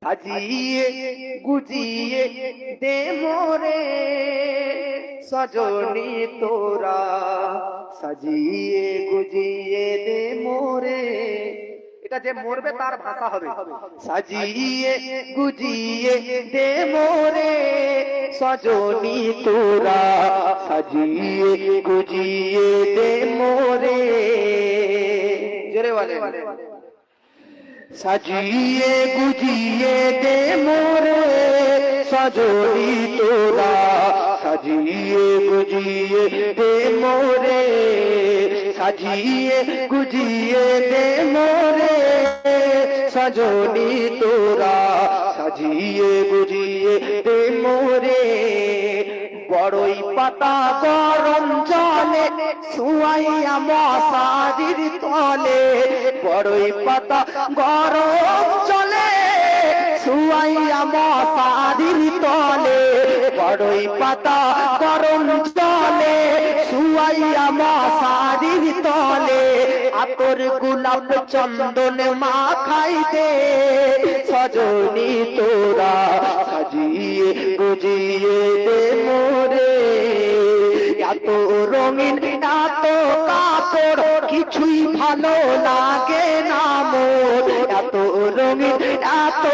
সাজিয়ে গুজিয়ে দে মোরে সজনী তোরা, সাজিয়ে গুজিয়ে দে মোরে। এটা যে মরবে তার ভাষা হবে সাজিয়ে গুজিয়ে দে মোরে সজনী তোরা, সাজিয়ে গুজিয়ে দে মোরে। জোরে বলে সাজিয়ে গুজিয়ে দে মোরে সজনী তোরা, সাজিয়ে গুজিয়ে দে মোরে, সাজিয়ে গুজিয়ে দে মোরে সজনী তোরা, সাজিয়ে গুজিয়ে দে মোরে। বড়ই পাতা গরম জলে শুয়াইয়া মশারির তলে, বড়ই পাতা গরম জলে শুয়াইয়া মশারির তলে, বড়ই পাতা গরম জলে শুয়াইয়া মশারির তলে। আতর গোলাপ চন্দন মাখাই দে সজনী তোরা, সাজিয়ে গুজিয়ে দে মোরে। এত রঙিন এত কাপড় কিছুই ভালো লাগে না মোর, এত রঙিন এত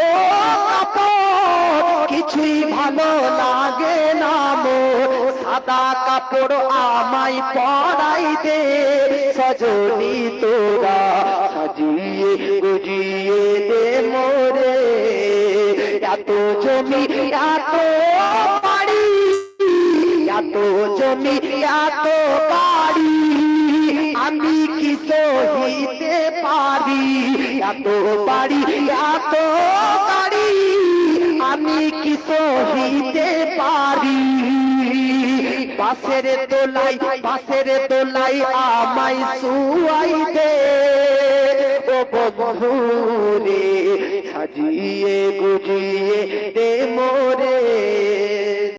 কাপড় কিছুই ভালো লাগে না মোর। সাদা কাপড় আমায় পরাই দে সজনী তোরা, সাজিয়ে গুজিয়ে দে মোরে। এত জমি এত বাড়ি, এত জমি এত বাড়ি আমি কি সহিতে পারি, এত বাড়ি এত বাড়ি আমি কি সহিতে পারি। পাশের দোলাই আমায় শুয়াই দে ও বন্ধু রে, সাজিয়ে গুজিয়ে দে